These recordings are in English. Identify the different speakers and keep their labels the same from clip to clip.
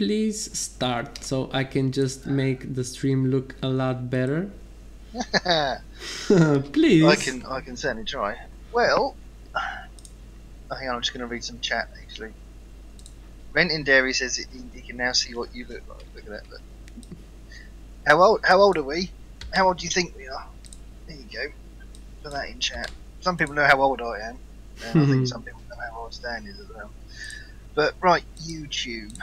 Speaker 1: please start so I can just make the stream look a lot better? Please.
Speaker 2: I can certainly try. Well, hang on, I'm just going to read some chat actually. Renton Dairy says he can now see what you look like. Look at that. Look. How old are we? How old do you think we are? There you go. Put that in chat. Some people know how old I am, and I think some people know how old Stan is as well. But right, YouTube.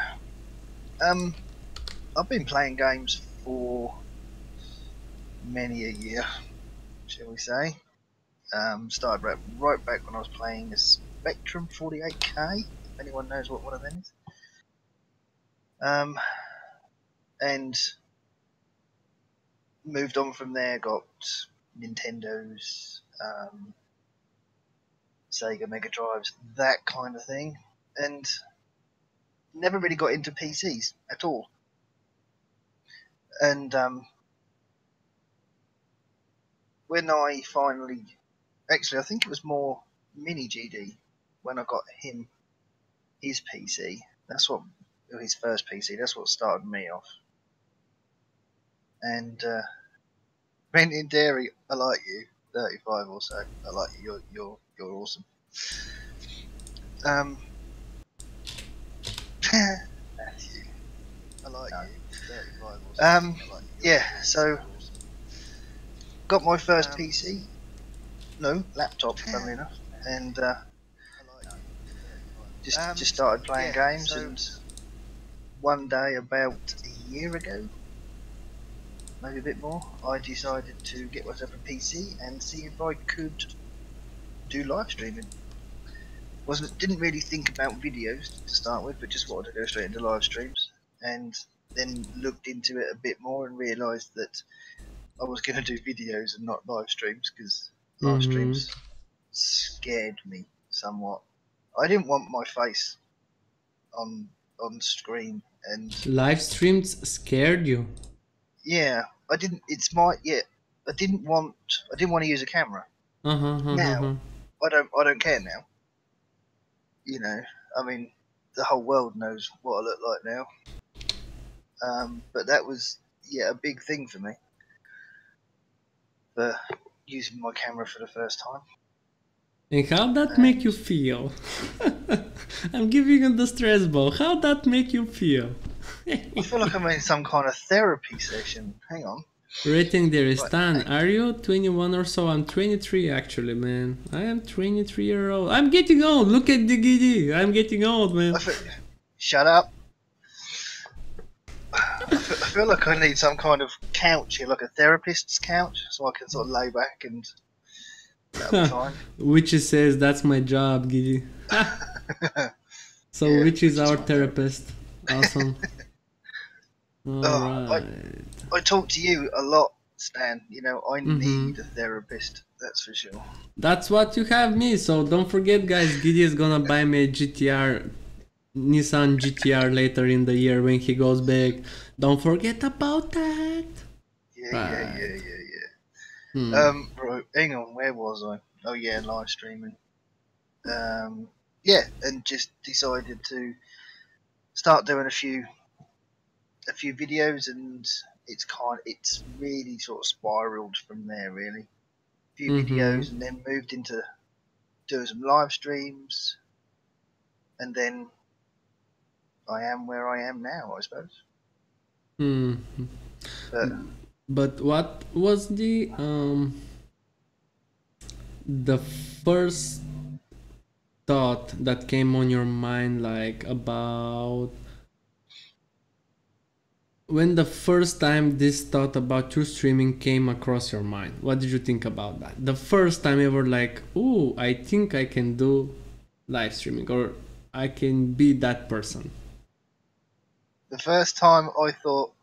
Speaker 2: I've been playing games for many a year, shall we say. Started right back when I was playing a Spectrum 48K, if anyone knows what one of them is. And moved on from there, got Nintendos, Sega Mega Drives, that kind of thing, and never really got into PCs at all. And when I finally, actually I think it was more Mini GD when I got him his PC. That's what his first PC. That's what started me off. And Renton Dairy, I like you. 35 or so. I like you. You're awesome. Matthew, I like you. 35 or so. I like you. Yeah. So got my first PC. No, laptop, funnily enough, and just started playing games. And one day, about a year ago, maybe a bit more, I decided to get myself a PC and see if I could do live streaming. Didn't really think about videos to start with, but just wanted to go straight into live streams, and then looked into it a bit more and realised that I was going to do videos and not live streams, because live streams scared me somewhat. I didn't want my face on screen, and
Speaker 1: Live streams scared you?
Speaker 2: yeah, I didn't. It's my I didn't want to use a camera. Now I don't care now. You know, I mean, the whole world knows what I look like now. But that was a big thing for me. For using my camera for the first time.
Speaker 1: And how'd that make you feel? I'm giving you the stress ball. How'd that make you feel?
Speaker 2: I feel like I'm in some kind of therapy session. Hang on.
Speaker 1: Rating there is Stan. Are you 21 or so? I'm 23 actually, man. I am 23-year-old. I'm getting old. Look at the giddy. I'm getting old, man.
Speaker 2: Shut up. I feel like I need some kind of couch here, like a therapist's couch, so I can sort of lay back and that'll be fine.
Speaker 1: Witchy says that's my job, Giddy. So yeah, Witch is our therapist. Awesome. Alright.
Speaker 2: I talk to you a lot, Stan. You know, I need a therapist, that's for sure.
Speaker 1: That's what you have me, so don't forget guys, Giddy is gonna buy me a Nissan GTR later in the year when he goes back. Don't forget about that.
Speaker 2: Yeah. Right, hang on, where was I? Oh yeah, live streaming. Yeah, and just decided to start doing a few videos, and it's really sort of spiraled from there really. A few videos, and then moved into doing some live streams, and then I am where I am now, I suppose.
Speaker 1: But what was the first thought that came on your mind, like about when the first time this thought about true streaming came across your mind? What did you think about that? The first time ever, like, oh, I think I can do live streaming, or I can be that person.
Speaker 2: The first time I thought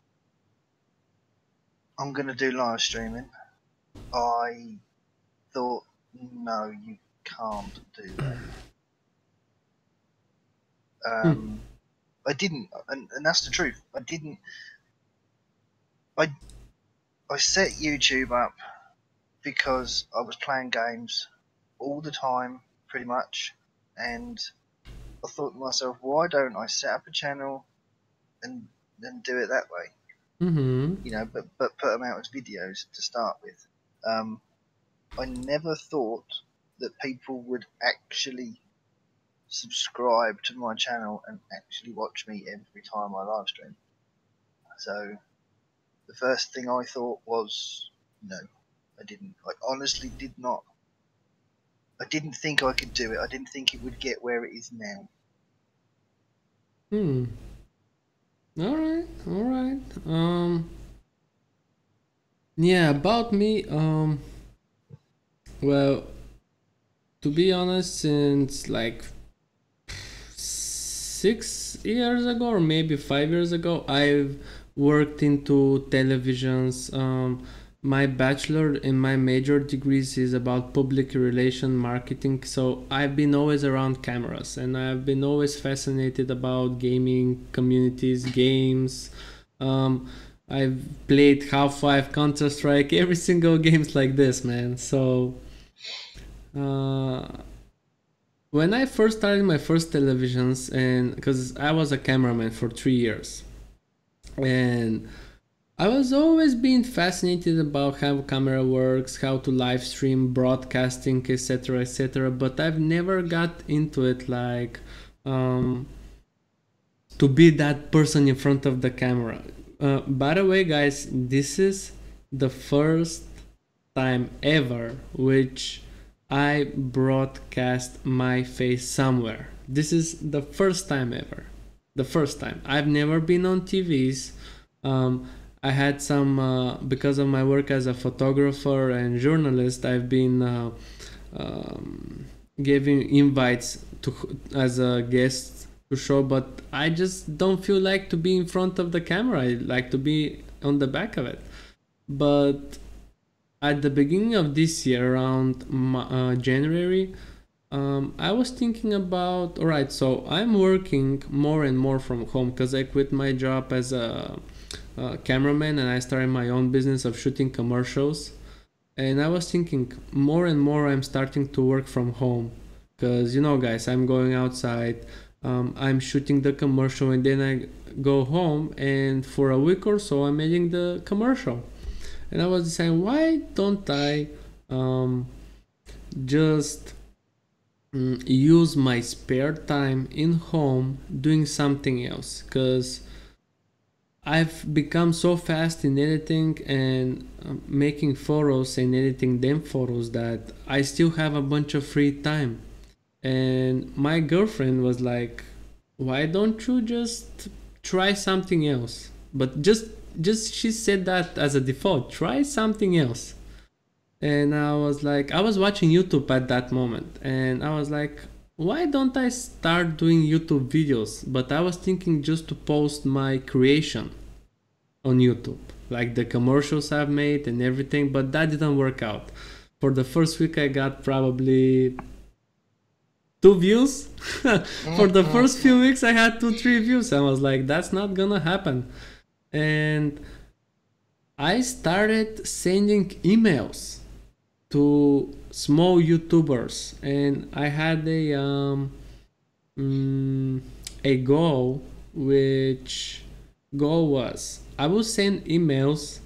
Speaker 2: I'm going to do live streaming, I thought, no, you can't do that. I didn't, and that's the truth. I didn't. I set YouTube up because I was playing games all the time, pretty much, and I thought to myself, why don't I set up a channel and do it that way.
Speaker 1: Mm-hmm.
Speaker 2: You know, but put them out as videos to start with. I never thought that people would actually subscribe to my channel and actually watch me every time I live stream. So the first thing I thought was, no, I didn't. I honestly did not. I didn't think I could do it. I didn't think it would get where it is now.
Speaker 1: Hmm. All right. All right. Yeah. About me. Well, to be honest, since like 6 years ago or maybe 5 years ago, I've worked into televisions. My bachelor and my major degrees is about public relation marketing, so I've been always around cameras and I've been always fascinated about gaming communities, games. um, I've played Half-Life, Counter-Strike, every single games like this, man. So uh, when I first started my first televisions, and because I was a cameraman for 3 years, and I was always being fascinated about how camera works, how to live stream, broadcasting, etc., etc. But I've never got into it like um, to be that person in front of the camera. By the way, guys, this is the first time ever which I broadcast my face somewhere. This is the first time ever. The first time. I've never been on TVs. I had some, because of my work as a photographer and journalist, I've been giving invites to as a guest to show, but I just don't feel like to be in front of the camera. I like to be on the back of it. But at the beginning of this year, around January, I was thinking about, all right, so I'm working more and more from home because I quit my job as a cameraman and I started my own business of shooting commercials. And I was thinking more and more I'm starting to work from home because, you know, guys, I'm going outside, I'm shooting the commercial, and then I go home, and for a week or so I'm editing the commercial. And I was saying, why don't I just use my spare time in home doing something else? Because I've become so fast in editing and making photos and editing them photos that I still have a bunch of free time. And my girlfriend was like, why don't you just try something else? But just she said that as a default, try something else. And I was like, I was watching YouTube at that moment, and I was like, why don't I start doing YouTube videos? But I was thinking just to post my creation on YouTube, like the commercials I've made and everything, but that didn't work out. For the first week I got probably 2 views. For the first few weeks I had 2-3 views. I was like, that's not gonna happen. And I started sending emails to small YouTubers, and I had a goal, which goal was I will send emails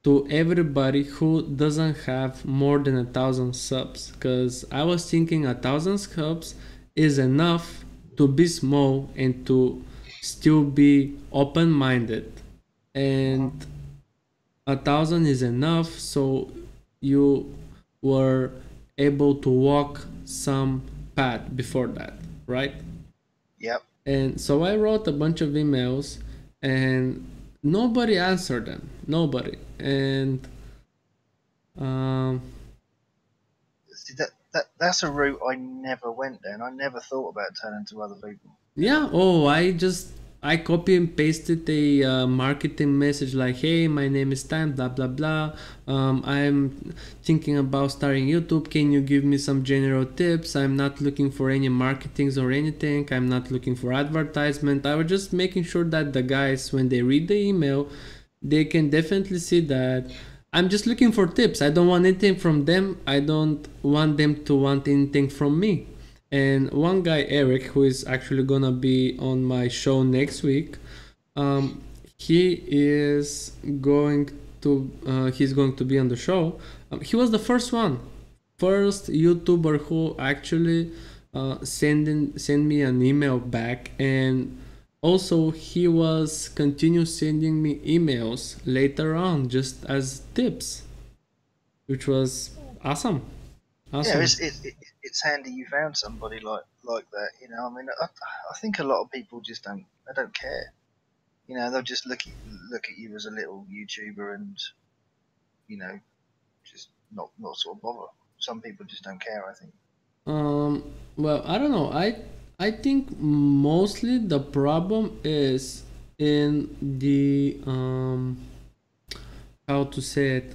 Speaker 1: to everybody who doesn't have more than 1,000 subs, because I was thinking 1,000 subs is enough to be small and to still be open-minded, and 1,000 is enough so you were able to walk some path before that, right?
Speaker 2: Yep.
Speaker 1: And so I wrote a bunch of emails and nobody answered them. Nobody. And
Speaker 2: See, that's a route I never went down. I never thought about turning to other people.
Speaker 1: yeah, I copy and pasted a marketing message like, hey, my name is Stan, blah blah blah. I'm thinking about starting YouTube. Can you give me some general tips? I'm not looking for any marketings or anything. I'm not looking for advertisement. I was just making sure that the guys, when they read the email, they can definitely see that I'm just looking for tips. I don't want anything from them. I don't want them to want anything from me. And one guy, Eric, who is actually gonna be on my show next week, um, he is going he's going to be on the show. He was the first YouTuber who actually send me an email back, and also he was continue sending me emails later on just as tips, which was awesome.
Speaker 2: Yeah,
Speaker 1: Awesome.
Speaker 2: it's handy you found somebody like that. You know, I mean, I think a lot of people just don't care. You know, they'll just look at you as a little YouTuber and you know just not sort of bother. Some people just don't care. I think.
Speaker 1: Well, I don't know. I think mostly the problem is in the how to say it.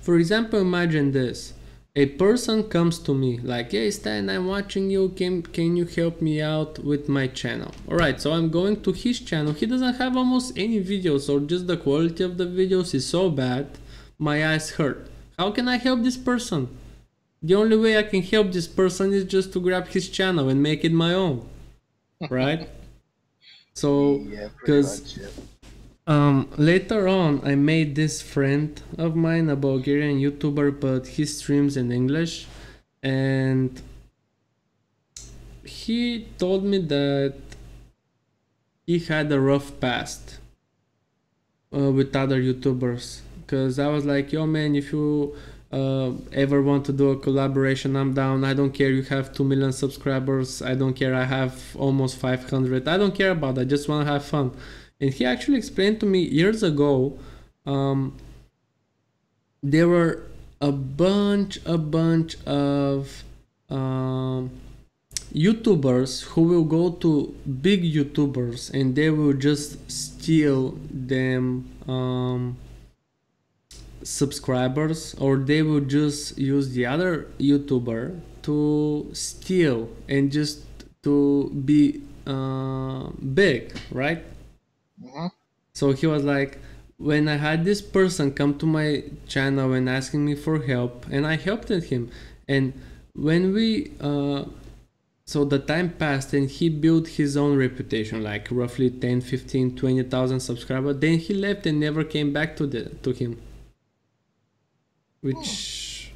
Speaker 1: For example, imagine this: a person comes to me like, "Hey, Stan, I'm watching you. Can you help me out with my channel?" All right, so I'm going to his channel. He doesn't have almost any videos, or just the quality of the videos is so bad, my eyes hurt. How can I help this person? The only way I can help this person is just to grab his channel and make it my own, right? So,
Speaker 2: Yeah, pretty
Speaker 1: because
Speaker 2: much. Yeah.
Speaker 1: later on, I made this friend of mine, a Bulgarian YouTuber, but he streams in English, and he told me that he had a rough past with other YouTubers. Because I was like, yo, man, if you ever want to do a collaboration, I'm down. I don't care you have 2 million subscribers. I don't care I have almost 500. I don't care about that. I just want to have fun. And he actually explained to me years ago, um, there were a bunch of um, YouTubers who will go to big YouTubers and they will just steal them subscribers, or they will just use the other YouTuber to steal and just to be big, right?
Speaker 2: Hmm.
Speaker 1: So he was like, when I had this person come to my channel and asking me for help, and I helped him, and when we so the time passed and he built his own reputation, like roughly 10, 15, 20,000 subscribers, then he left and never came back to him,
Speaker 2: Hmm.
Speaker 1: which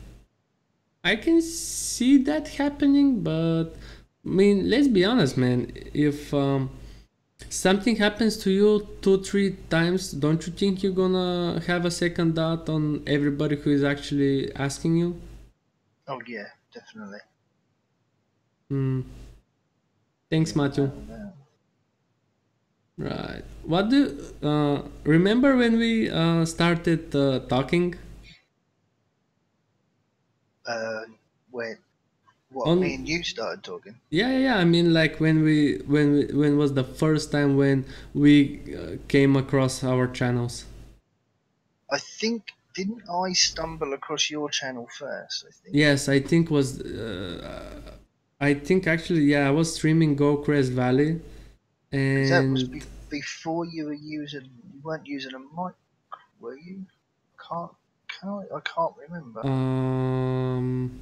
Speaker 1: I can see that happening. But I mean, let's be honest, man. If something happens to you 2 3 times, don't you think you're gonna have a second thought on everybody who is actually asking you?
Speaker 2: Oh yeah, definitely.
Speaker 1: Hmm. Thanks,
Speaker 2: Yeah,
Speaker 1: Matthew.
Speaker 2: without a doubt.
Speaker 1: Right. What do remember when we started talking
Speaker 2: Uh, when what me
Speaker 1: on?
Speaker 2: and you started talking?
Speaker 1: Yeah, yeah, yeah. I mean, like when was the first time when we came across our channels?
Speaker 2: I think didn't I stumble across your channel first? I think
Speaker 1: Yes, I think was. I think actually, yeah, I was streaming Go Crest Valley,
Speaker 2: because that was
Speaker 1: and
Speaker 2: before you weren't using a mic, were you? Can't I can't remember.
Speaker 1: um,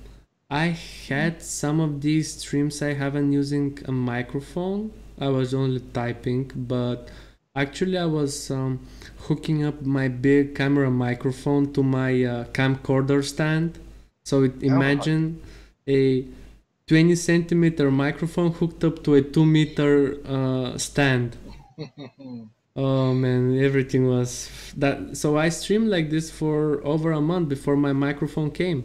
Speaker 1: I had some of these streams. I haven't using a microphone. I was only typing, but actually, I was hooking up my big camera microphone to my camcorder stand. So
Speaker 2: All right.
Speaker 1: imagine a 20 centimeter microphone hooked up to a 2 meter stand. Oh man, everything was that. So I streamed like this for over a month before my microphone came.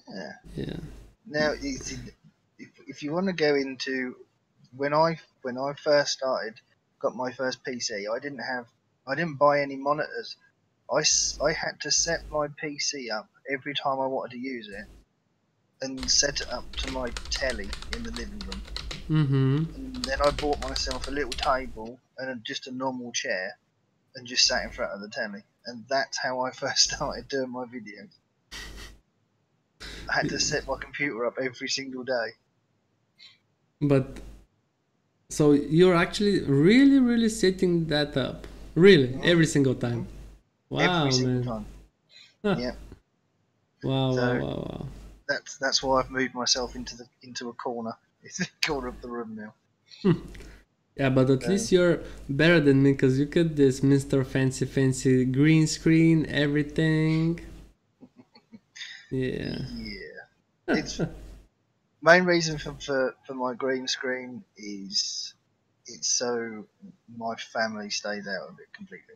Speaker 2: Yeah.
Speaker 1: Yeah.
Speaker 2: Now, you see, if you want to go into when I first started, got my first PC, I didn't buy any monitors. I had to set my PC up every time I wanted to use it and set it up to my telly in the living room.
Speaker 1: Mm-hmm.
Speaker 2: And then I bought myself a little table and just a normal chair and just sat in front of the telly. And that's how I first started doing my videos. I had to set my computer up every single day.
Speaker 1: But so you're actually really, really setting that up, really,
Speaker 2: Hmm.
Speaker 1: every single
Speaker 2: Hmm.
Speaker 1: time.
Speaker 2: Every
Speaker 1: Wow,
Speaker 2: single
Speaker 1: man.
Speaker 2: time.
Speaker 1: Huh.
Speaker 2: Yeah.
Speaker 1: Wow, wow,
Speaker 2: So
Speaker 1: wow, wow.
Speaker 2: that's why I've moved myself into a corner. It's the corner of the room now.
Speaker 1: Yeah, but at
Speaker 2: So
Speaker 1: least you're better than me because you get this Mr. Fancy Fancy green screen, everything. Yeah.
Speaker 2: yeah, it's main reason for my green screen is it's so my family stays out of it completely.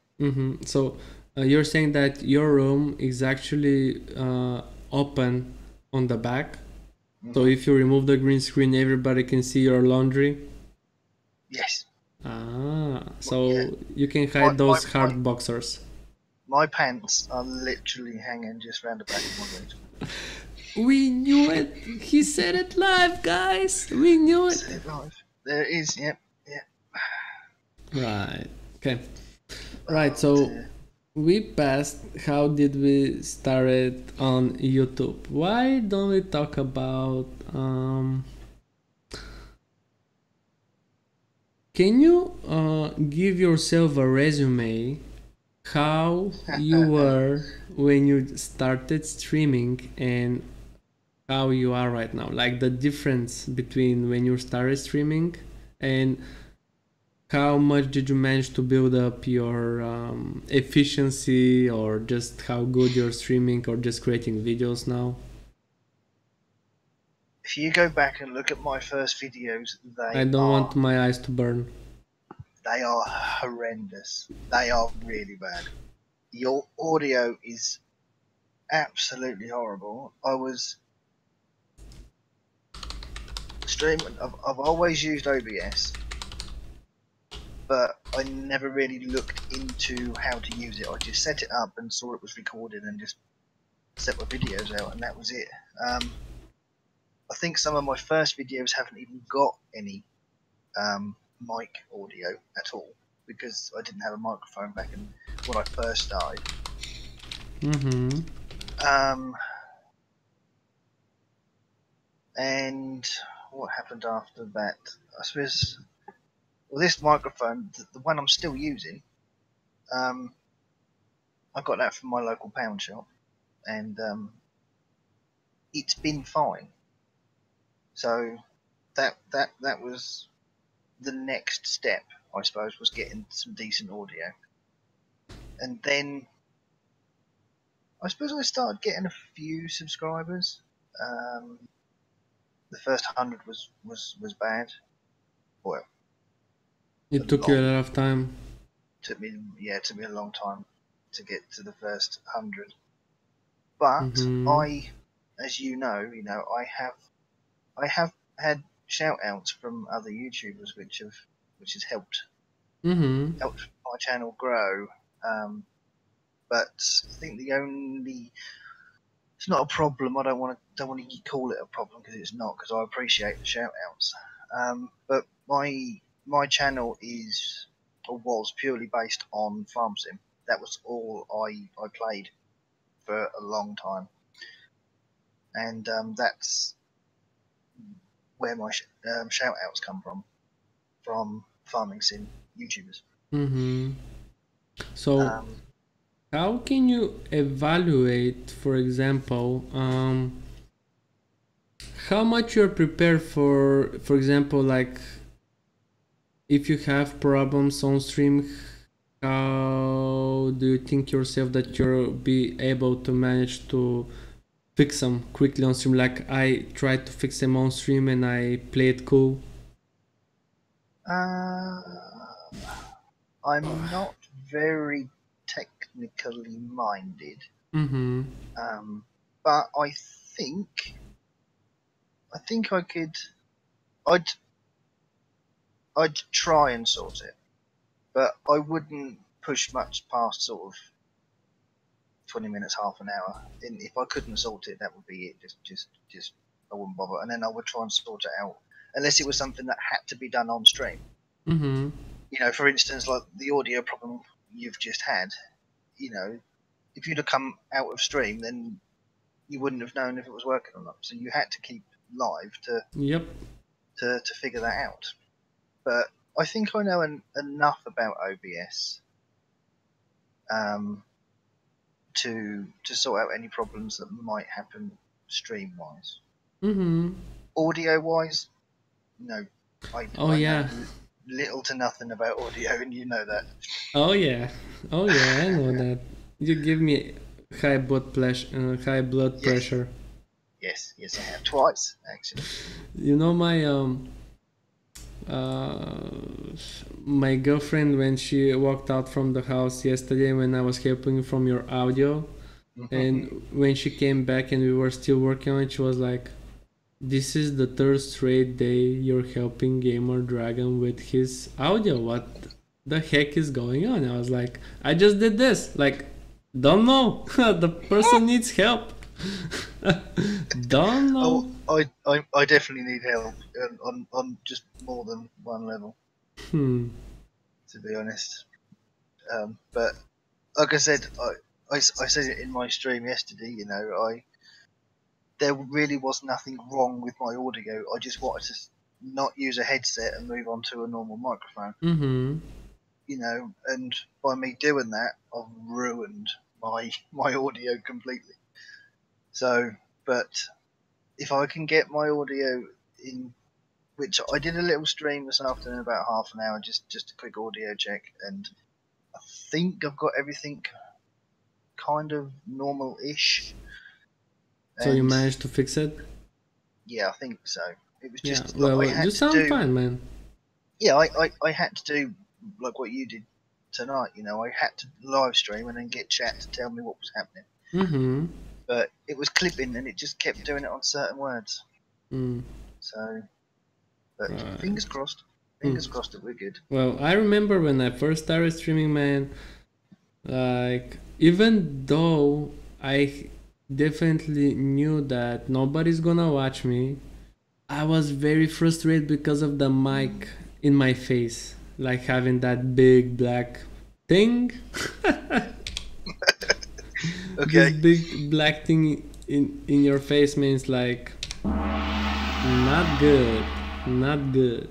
Speaker 1: So you're saying that your room is actually open on the back. So
Speaker 2: Hmm.
Speaker 1: if you remove the green screen, everybody can see your laundry.
Speaker 2: Yes. Yeah.
Speaker 1: So you can
Speaker 2: My,
Speaker 1: hide
Speaker 2: my
Speaker 1: those
Speaker 2: my
Speaker 1: hard boxers.
Speaker 2: my pants are literally hanging just round the back of my green screen.
Speaker 1: We knew it. He said it live, guys. We knew it.
Speaker 2: Said it live. There it is. Yep. Yep.
Speaker 1: Right. Okay. Right.
Speaker 2: Oh
Speaker 1: So
Speaker 2: dear.
Speaker 1: we passed. How did we start it on YouTube? Why don't we talk about? Can you give yourself a resume? How you were when you started streaming and how you are right now? Like the difference between when you started streaming and how much did you manage to build up your efficiency, or just how good you're streaming or just creating videos now?
Speaker 2: If you go back and look at my first videos,
Speaker 1: I don't want my eyes to burn.
Speaker 2: they are horrendous. They are really bad. Your audio is absolutely horrible. I was streaming. I've always used OBS, but I never really looked into how to use it. I just set it up and saw it was recorded and just set my videos out, and that was it. I think some of my first videos haven't even got any mic audio at all because I didn't have a microphone back in when I first started.
Speaker 1: Mm-hmm.
Speaker 2: Um, and what happened after that? I suppose. Well, this microphone, the one I'm still using, um, I got that from my local pound shop, and it's been fine. So that was the next step, I suppose, was getting some decent audio, and then I suppose I started getting a few subscribers. Um, the first 100 was bad. Well, a
Speaker 1: It took you a
Speaker 2: long
Speaker 1: lot of time.
Speaker 2: it took me a long time to get to the first 100. But
Speaker 1: Mm-hmm.
Speaker 2: as I have had shout outs from other YouTubers which has
Speaker 1: Mm-hmm.
Speaker 2: helped my channel grow. Um, but I think the only it's not a problem. I don't want to call it a problem because it's not, because I appreciate the shout outs. But my channel is or was purely based on farm sim. That was all I played for a long time, and that's where my shout outs come from farming sim YouTubers.
Speaker 1: Mm-hmm. So
Speaker 2: Um,
Speaker 1: how can you evaluate, for example, how much you're prepared for example, like if you have problems on stream, how do you think yourself that you'll be able to manage to fix them quickly on stream? Like I tried to fix them on stream and I play it cool.
Speaker 2: uh, I'm not very technically minded,
Speaker 1: Mm-hmm.
Speaker 2: um, but I think I could. I'd I'd try and sort it, but I wouldn't push much past sort of 20 minutes, half an hour. And if I couldn't sort it, that would be it. Just I wouldn't bother, and then I would try and sort it out, unless it was something that had to be done on stream.
Speaker 1: Mm-hmm.
Speaker 2: For instance, like the audio problem you've just had. You know, if you'd have come out of stream, then you wouldn't have known if it was working or not. So you had to keep live to
Speaker 1: Yep.
Speaker 2: to figure that out. But I think I know enough about OBS um, to sort out any problems that might happen stream wise.
Speaker 1: Mm-hmm.
Speaker 2: Audio wise, no, I
Speaker 1: Oh
Speaker 2: I know
Speaker 1: yeah.
Speaker 2: little to nothing about audio, and you know that.
Speaker 1: Oh yeah, oh yeah, I know that. You give me high blood
Speaker 2: Yes,
Speaker 1: pressure.
Speaker 2: yes, I have twice actually.
Speaker 1: You know uh, my girlfriend when she walked out from the house yesterday when I was helping from your audio, and when she came back and we were still working on it, she was like, "This is the third straight day you're helping Gamer Dragon with his audio. What the heck is going on?" I was like, "I just did this. Like, don't know. The person needs help. Don't know."
Speaker 2: Oh, I definitely need help on just more than one level,
Speaker 1: Hmm.
Speaker 2: to be honest. But like I said, I said it in my stream yesterday. You know, there really was nothing wrong with my audio. I just wanted to not use a headset and move on to a normal microphone.
Speaker 1: Mm-hmm.
Speaker 2: You know, and by me doing that, I've ruined my audio completely. So, but if I can get my audio in, which I did a little stream this afternoon, about half an hour, just a quick audio check, and I think I've got everything kind of normal-ish.
Speaker 1: So you
Speaker 2: And
Speaker 1: managed to fix it?
Speaker 2: yeah, I think so. It was
Speaker 1: Yeah.
Speaker 2: just like
Speaker 1: Well,
Speaker 2: I
Speaker 1: you
Speaker 2: had to
Speaker 1: sound
Speaker 2: do.
Speaker 1: fine, man.
Speaker 2: Yeah, I had to do like what you did tonight. You know, I had to live stream and then get chat to tell me what was happening.
Speaker 1: Mm-hmm.
Speaker 2: But it was clipping and it just kept doing it on certain words.
Speaker 1: Mm.
Speaker 2: So, but
Speaker 1: Right.
Speaker 2: fingers crossed.
Speaker 1: Mm.
Speaker 2: Fingers crossed that we're good.
Speaker 1: Well, I remember when I first started streaming, man. Like, even though I definitely knew that nobody's gonna watch me, I was very frustrated because of the mic in my face, like having that big black thing. This
Speaker 2: Okay.
Speaker 1: big black thing in your face means like not good, not good.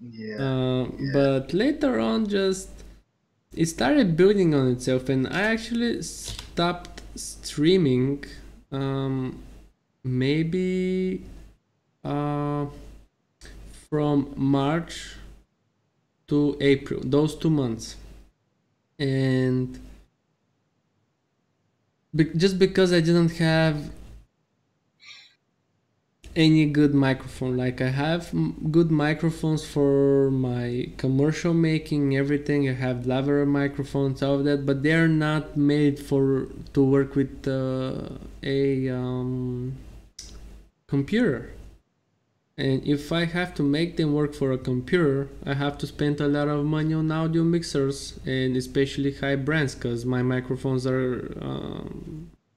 Speaker 2: Yeah. Yeah.
Speaker 1: But later on, just it started building on itself, and I actually stopped streaming. Maybe uh, from March to April, those 2 months, and just because I didn't have any good microphone. Like I have good microphones for my commercial making, everything. I have lavalier microphones, all of that, but they are not made for to work with a computer. And if I have to make them work for a computer, I have to spend a lot of money on audio mixers and especially high brands because my microphones are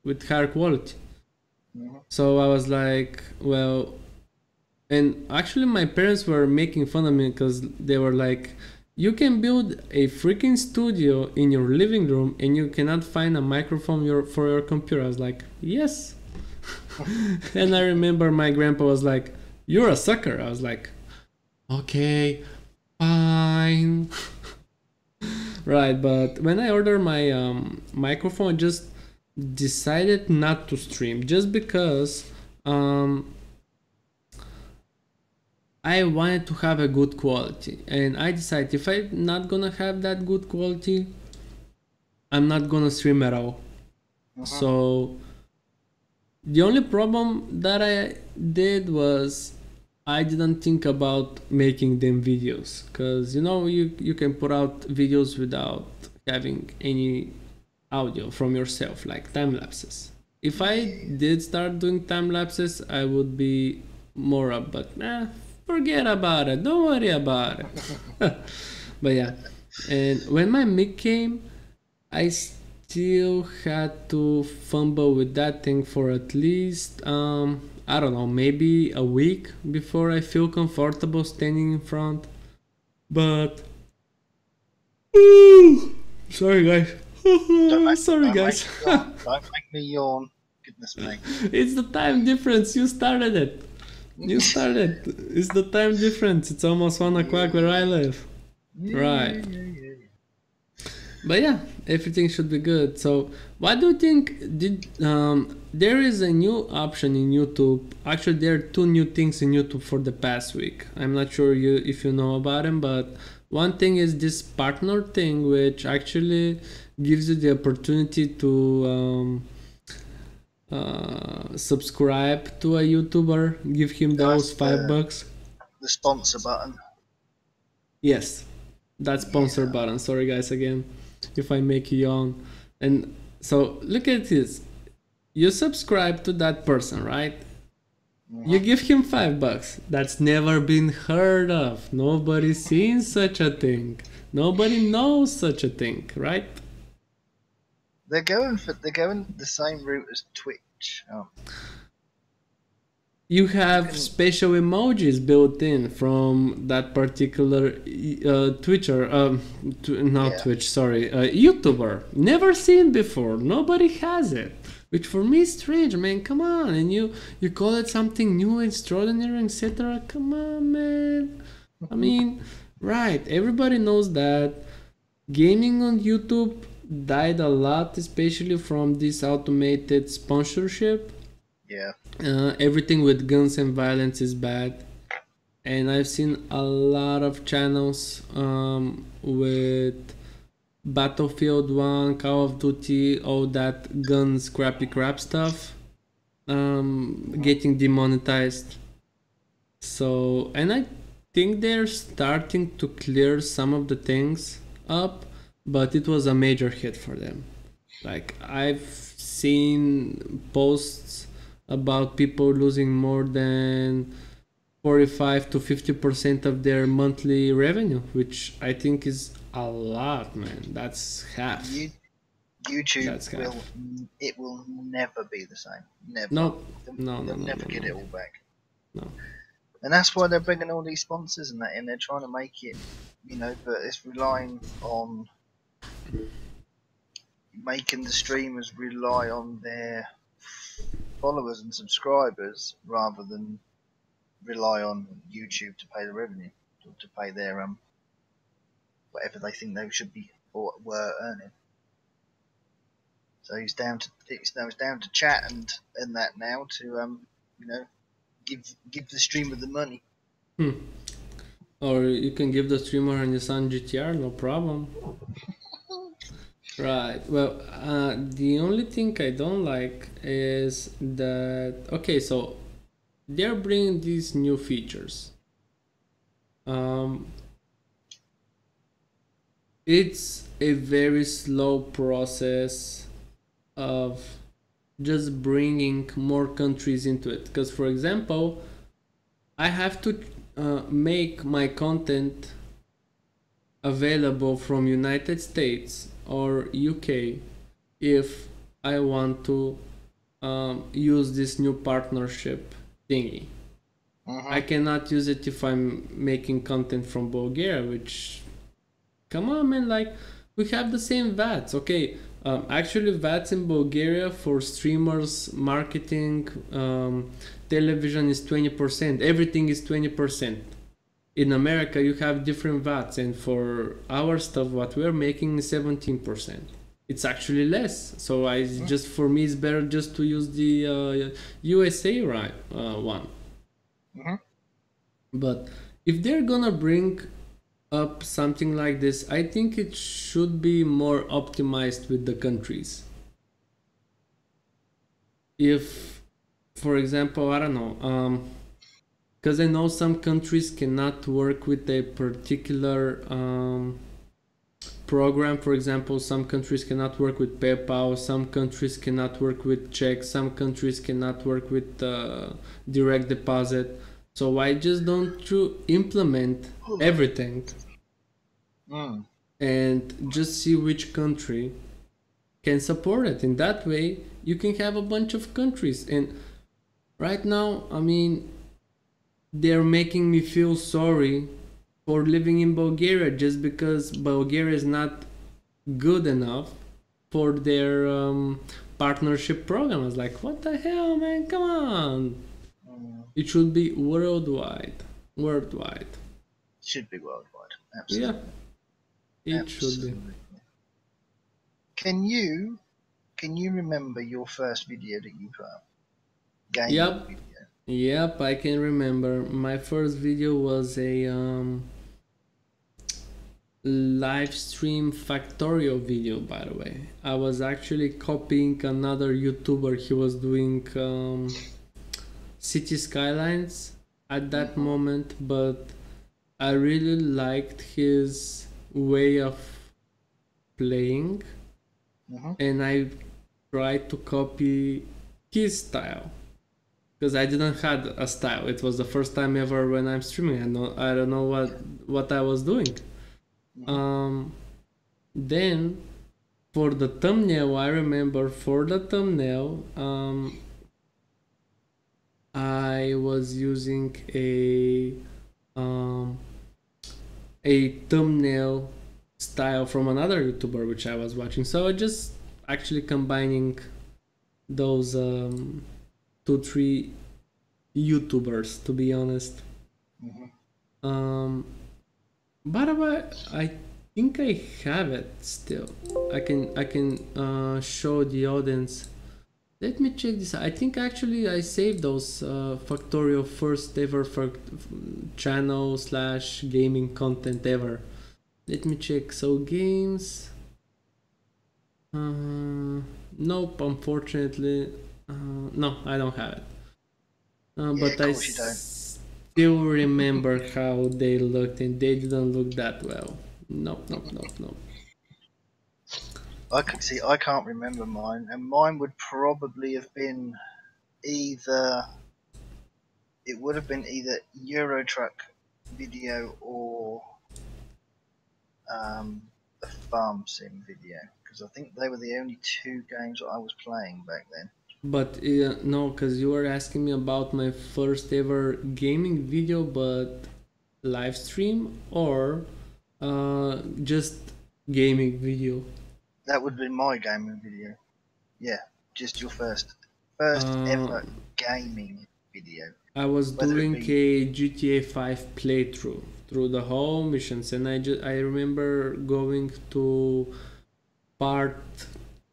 Speaker 1: with higher quality.
Speaker 2: Mhm.
Speaker 1: So I was like, well, and actually my parents were making fun of me because they were like, you can build a freaking studio in your living room and you cannot find a microphone for your computer. I was like, yes. And I remember my grandpa was like, you're a sucker. I was like, okay, fine. Right, but when I ordered my microphone, I just decided not to stream just because I wanted to have a good quality, and I decided if I'm not gonna have that good quality, I'm not gonna stream at all.
Speaker 2: Mhm.
Speaker 1: So the only problem that I did was I didn't think about making them videos, because you can put out videos without having any audio from yourself, like time lapses. If I
Speaker 2: Yeah.
Speaker 1: did start doing time lapses, I would be more up, but forget about it. Don't worry about it. But yeah, and when my mic came, I still had to fumble with that thing for at least I don't know, maybe a week before I feel comfortable standing in front. But sorry guys.
Speaker 2: Don't make,
Speaker 1: Sorry
Speaker 2: don't make
Speaker 1: guys.
Speaker 2: me yawn. Don't make me yawn. Goodness me.
Speaker 1: It's the time difference. You started it. You started. It's the time difference. It's almost 1 o'clock where I live.
Speaker 2: Yeah,
Speaker 1: Right.
Speaker 2: yeah, yeah, yeah.
Speaker 1: But yeah, everything should be good. So, what do you think? Did there is a new option in YouTube? Actually, there are two new things in YouTube for the past week. I'm not sure you if you know about them, but one thing is this partner thing, which actually gives you the opportunity to subscribe to a YouTuber, give him those
Speaker 2: That's
Speaker 1: $5.
Speaker 2: the sponsor button.
Speaker 1: Yes, that sponsor
Speaker 2: Yeah.
Speaker 1: button. Sorry, guys, again, if I make you yawn. And so look at this. You subscribe to that person, right? You
Speaker 2: Hmm.
Speaker 1: give him $5. That's never been heard of. Nobody's seen such a thing. Nobody knows such a thing, right?
Speaker 2: They're going the same route as Twitch.
Speaker 1: You
Speaker 2: You
Speaker 1: have
Speaker 2: can.
Speaker 1: special emojis built in from that particular Twitcher, not
Speaker 2: Yeah.
Speaker 1: Twitch, sorry, YouTuber. Never seen before. Nobody has it. Which for me is strange, man. Come on, and you call it something new, extraordinary, etc. Come on, man. I mean, right? Everybody knows that gaming on YouTube died a lot, especially from this automated sponsorship.
Speaker 2: Yeah.
Speaker 1: Everything with guns and violence is bad, and I've seen a lot of channels with Battlefield 1, Call of Duty, all that gun scrappy crap stuff
Speaker 2: Mhm.
Speaker 1: getting demonetized. So, and I think they're starting to clear some of the things up, but it was a major hit for them. Like, I've seen posts about people losing more than 45 to 50% of their monthly revenue, which I think is a lot, man. That's half.
Speaker 2: You, YouTube
Speaker 1: That's
Speaker 2: will
Speaker 1: half.
Speaker 2: it will never be the same. Never.
Speaker 1: No,
Speaker 2: They'll,
Speaker 1: no, no,
Speaker 2: they'll
Speaker 1: no,
Speaker 2: never
Speaker 1: no,
Speaker 2: get
Speaker 1: no,
Speaker 2: it all back.
Speaker 1: no.
Speaker 2: And that's why they're bringing all these sponsors and that in. They're trying to make it, but it's relying on making the streamers rely on their followers and subscribers rather than rely on YouTube to pay the revenue, to pay their whatever they think they should be or were earning. So it's down to chat and that now to you know give the streamer the money.
Speaker 1: Hmm. Or you can give the streamer a Nissan GTR, no problem. Right. Well, the only thing I don't like is that okay, so they're bringing these new features. Um, it's a very slow process of just bringing more countries into it. Because, for example, I have to make my content available from United States or UK if I want to use this new partnership thingy. I
Speaker 2: Hmm.
Speaker 1: cannot use it if I'm making content from Bulgaria, which, come on, man, like, we have the same VATs. Okay, actually, VATs in Bulgaria for streamers, marketing, television is 20%. Everything is 20%. In America, you have different VATs, and for our stuff, what we're making is 17%. It's actually less. So I just for me, it's better just to use the USA right one.
Speaker 2: Hmm.
Speaker 1: But if they're gonna bring up something like this, I think it should be more optimized with the countries. If, for example, I don't know, because I know some countries cannot work with a particular program. For example, some countries cannot work with PayPal, some countries cannot work with checks, some countries cannot work with direct deposit. So why just don't you implement everything
Speaker 2: Mm.
Speaker 1: and just see which country can support it? In that way, you can have a bunch of countries. And right now, I mean, they're making me feel sorry for living in Bulgaria just because Bulgaria is not good enough for their partnership program. I was like, what the hell, man? Come on.
Speaker 2: Mm.
Speaker 1: It should be worldwide. Worldwide.
Speaker 2: Should be worldwide.
Speaker 1: Yeah,
Speaker 2: Absolutely.
Speaker 1: it should be.
Speaker 2: Absolutely. Can you remember your first video that you put up? Gaming
Speaker 1: Yep,
Speaker 2: video.
Speaker 1: yep, I can remember. My first video was a live stream factorial video, by the way. I was actually copying another YouTuber. He was doing city skylines at that moment, but I really liked his way of playing, and I tried to copy his style because I didn't had a style. It was the first time ever when I'm streaming. I don't know what I was doing. Then for the thumbnail, I remember for the thumbnail, I was using a thumbnail style from another YouTuber which I was watching. So I just actually combining those 2-3 YouTubers, to be honest. By the way, I think I have it still. I can show the audience. Let me check this. I think actually I saved those Factorio first ever channel / gaming content ever. Let me check. So games. Nope, unfortunately. No, I don't have it. But I still remember how they looked, and they didn't look that well. Nope.
Speaker 2: I can't remember mine, and mine would probably have been either Euro Truck video or the Farm Sim video, because I think they were the only two games that I was playing back then.
Speaker 1: But no, because you were asking me about my first ever gaming video, but live stream or just gaming video.
Speaker 2: That would be my gaming video. Yeah, just your first ever gaming video.
Speaker 1: I was doing a GTA 5 playthrough through the whole missions, and I remember going to part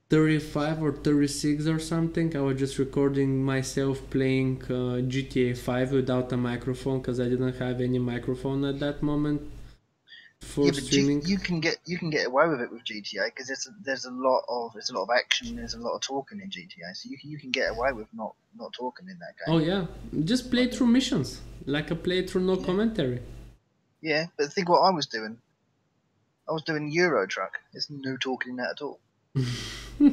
Speaker 1: 35 or 36 or something. I was just recording myself playing GTA 5 without a microphone because I didn't have any microphone at that moment for streaming.
Speaker 2: You can get away with it with GTA because there's a lot of action, there's a lot of talking in GTA, so you can get away with not talking in that game.
Speaker 1: Oh yeah, just play through missions like a playthrough, no commentary.
Speaker 2: Yeah, but think what I was doing. I was doing Euro Truck. There's no talking in that at all. So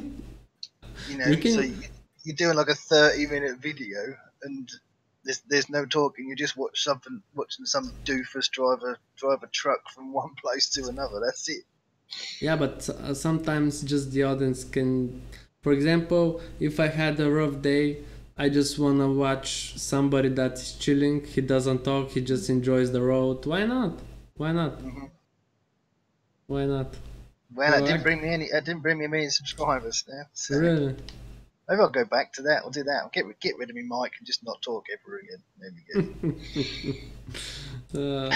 Speaker 2: you're doing like a 30-minute video and there's no talking. You just watching some doofus drive a truck from one place to another. That's it.
Speaker 1: Yeah, but sometimes just the audience can. For example, if I had a rough day, I just wanna watch somebody that is chilling. He doesn't talk. He just enjoys the road. Why not? Why not? Why not?
Speaker 2: Well, it didn't bring me many subscribers now. So
Speaker 1: really?
Speaker 2: Maybe I'll go back to that. I'll do that. I'll get rid of my mic and just not talk ever again. There we
Speaker 1: go.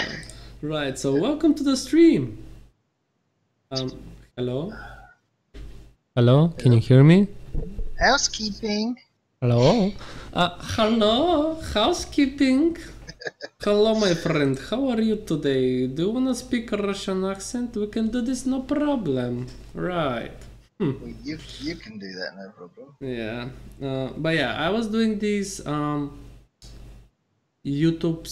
Speaker 1: Right. So welcome to the stream. Hello. Hello. Can you hear me?
Speaker 2: Housekeeping.
Speaker 1: Hello. Hello. Housekeeping. Hello, my friend. How are you today? Do you wanna speak a Russian accent? We can do this, no problem. Right.
Speaker 2: Well, you can do that, no problem.
Speaker 1: Yeah. But yeah, I was doing these YouTube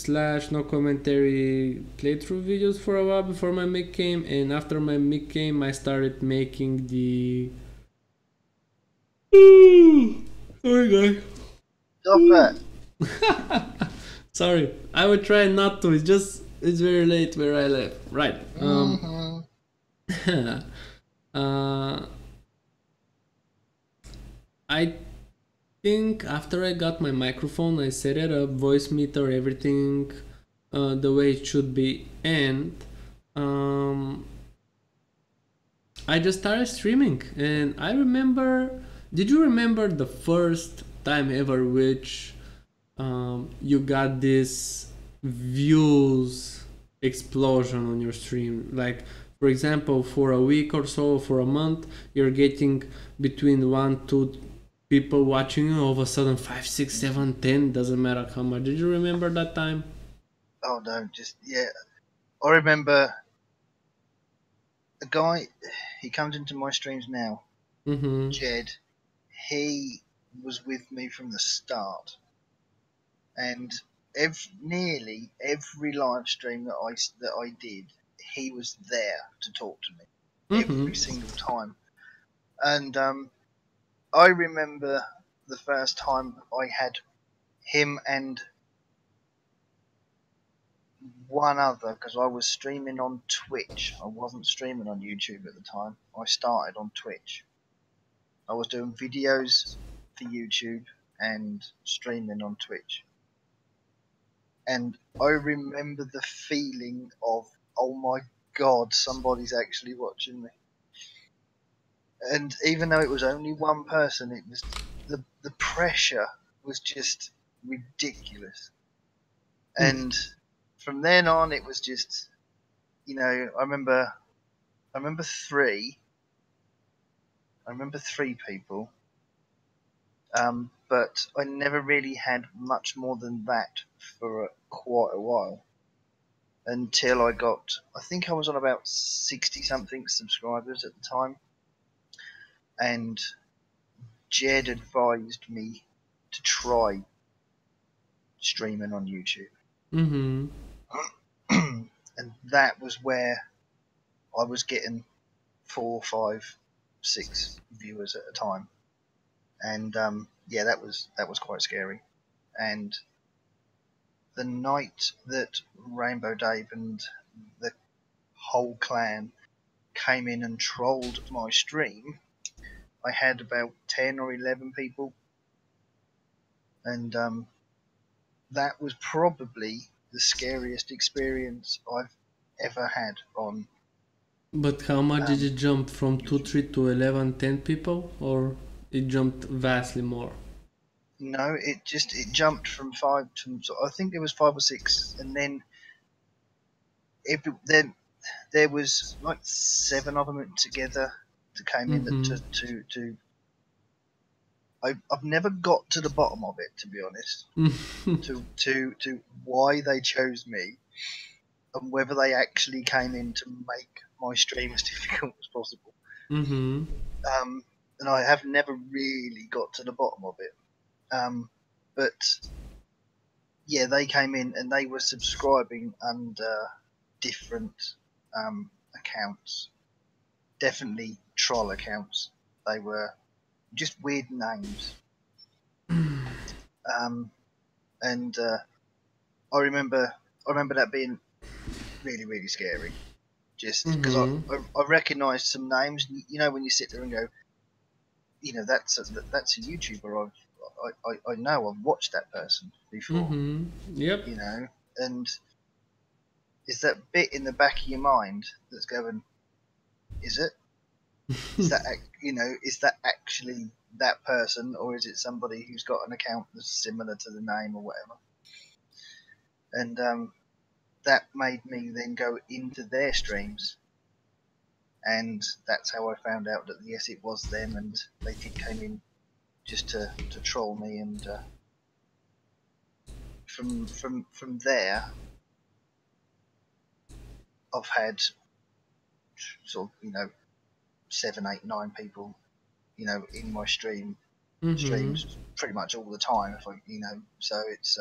Speaker 1: / no commentary playthrough videos for a while before my mic came, and after my mic came, I started making the. Sorry, guys.
Speaker 2: Stop it.
Speaker 1: Sorry, I would try not to. It's very late where I live. Right. I think after I got my microphone, I set it up, voice meter, everything the way it should be, and I just started streaming. And I remember. Did you remember the first time ever which you got this views explosion on your stream? Like For example, for a week or so, for a month, you're getting between 1 2 people watching you. All of a sudden, 5 6 7 10, doesn't matter how much. Did you remember that time?
Speaker 2: Oh no, just yeah. I remember a guy. He comes into my streams now.
Speaker 1: Mm-hmm.
Speaker 2: Jed. He was with me from the start, and nearly every live stream that I did, he was there to talk to me
Speaker 1: Mm-hmm.
Speaker 2: every single time. And I remember the first time I had him and one other, because I was streaming on Twitch. I wasn't streaming on YouTube at the time. I started on Twitch. I was doing videos for YouTube and streaming on Twitch. And I remember the feeling of, oh my god, somebody's actually watching me. And even though it was only one person, it was the pressure was just ridiculous. And from then on, it was just, I remember three. I remember three people, but I never really had much more than that for quite a while until I think I was on about 60 something subscribers at the time, and Jed advised me to try streaming on YouTube.
Speaker 1: Mm-hmm.
Speaker 2: And that was where I was getting 4, 5, 6 viewers at a time. And yeah, that was quite scary. And the night that Rainbow Dave and the whole clan came in and trolled my stream, I had about 10 or 11 people, and that was probably the scariest experience I've ever had on
Speaker 1: But how much did it jump from 2
Speaker 2: YouTube.
Speaker 1: 3 to 11 10 people, or it jumped vastly more?
Speaker 2: No, it jumped from 5 to, I think there was 5 or 6, and then then there was like 7 of them together that came in
Speaker 1: Mm-hmm.
Speaker 2: to I've never got to the bottom of it, to be honest, to why they chose me and whether they actually came in to make my stream as difficult as possible.
Speaker 1: Mm-hmm.
Speaker 2: And I have never really got to the bottom of it. But yeah, they came in and they were subscribing under different accounts, definitely troll accounts. They were just weird names. And I remember that being really, really scary. Just because
Speaker 1: Mm-hmm.
Speaker 2: I recognised some names. You know, when you sit there and go, that's a YouTuber. I know. I've watched that person before.
Speaker 1: Mm-hmm. Yep.
Speaker 2: And it's that bit in the back of your mind that's going, is it? Is that is that actually that person, or is it somebody who's got an account that's similar to the name or whatever? And that made me then go into their streams, and that's how I found out that yes, it was them, and they did came in just to troll me. And from there, I've had sort of 7, 8, 9 people in my
Speaker 1: Mm-hmm.
Speaker 2: streams pretty much all the time. If I so it's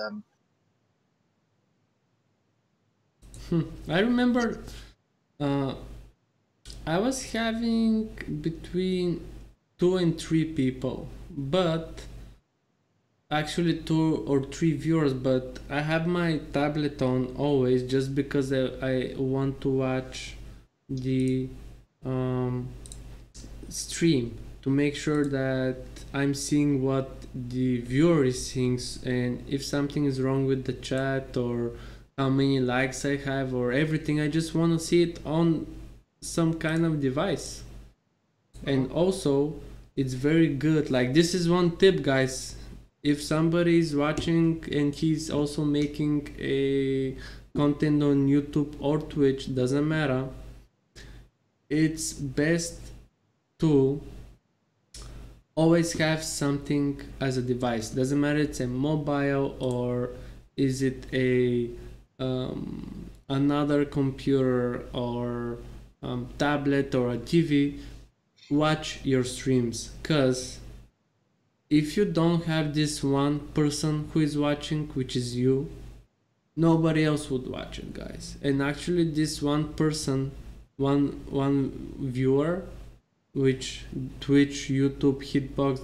Speaker 1: I remember uh, I was having between 2 and 3 people, but actually 2 or 3 viewers. But I have my tablet on always just because I want to watch the um, stream to make sure that I'm seeing what the viewer is seeing, and if something is wrong with the chat or how many likes I have or everything, I just want to see it on some kind of device. And also, it's very good. Like, this is one tip, guys. If somebody is watching and he's also making a content on YouTube or Twitch, doesn't matter. it's best to always have something as a device. Doesn't matter it's a mobile or is it a another computer or tablet or a TV. Watch your streams, cause if you don't have this one person who is watching, which is you, nobody else would watch it, guys. And actually, this one person, one viewer, which Twitch, YouTube, Hitbox,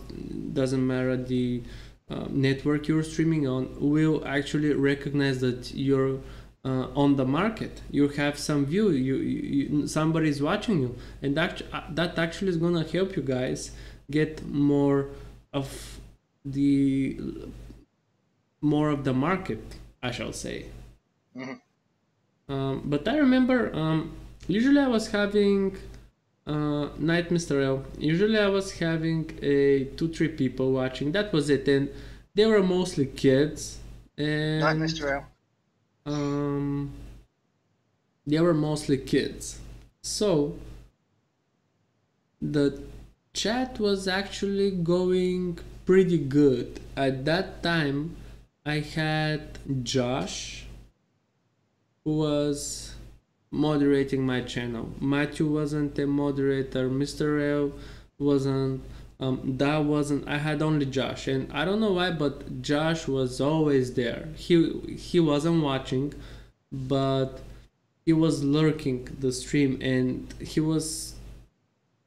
Speaker 1: doesn't matter the network you're streaming on, will actually recognize that you're on the market. You have some view. Somebody is watching you, and that actually is gonna help you guys get of the more of the market, I shall say. But I remember usually I was having Night Mr. L. Usually I was having a 2-3 people watching. That was it, and they were mostly kids. And
Speaker 2: Night Mr. L.
Speaker 1: They were mostly kids. So the chat was actually going pretty good. At that time, I had Josh, who was moderating my channel. Matthew wasn't a moderator. Mr. L wasn't. That wasn't. I had only Josh, and I don't know why, but Josh was always there. He wasn't watching, but he was lurking the stream, and he was,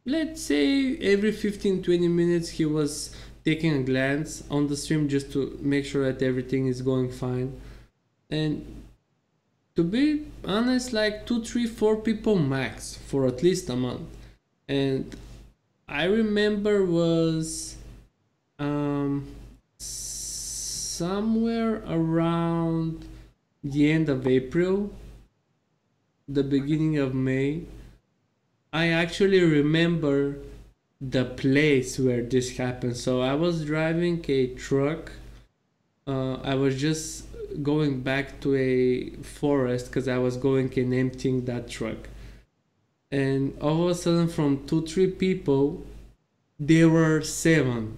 Speaker 1: let's say, every 15-20 minutes he was taking a glance on the stream just to make sure that everything is going fine. And to be honest, like 2, 3, 4 people max for at least a month. And I remember was somewhere around the end of April, the beginning of May. I actually remember the place where this happened. So I was driving a truck. I was just going back to a forest because I was going and emptying that truck. And all of a sudden, from 2-3 people, there were 7.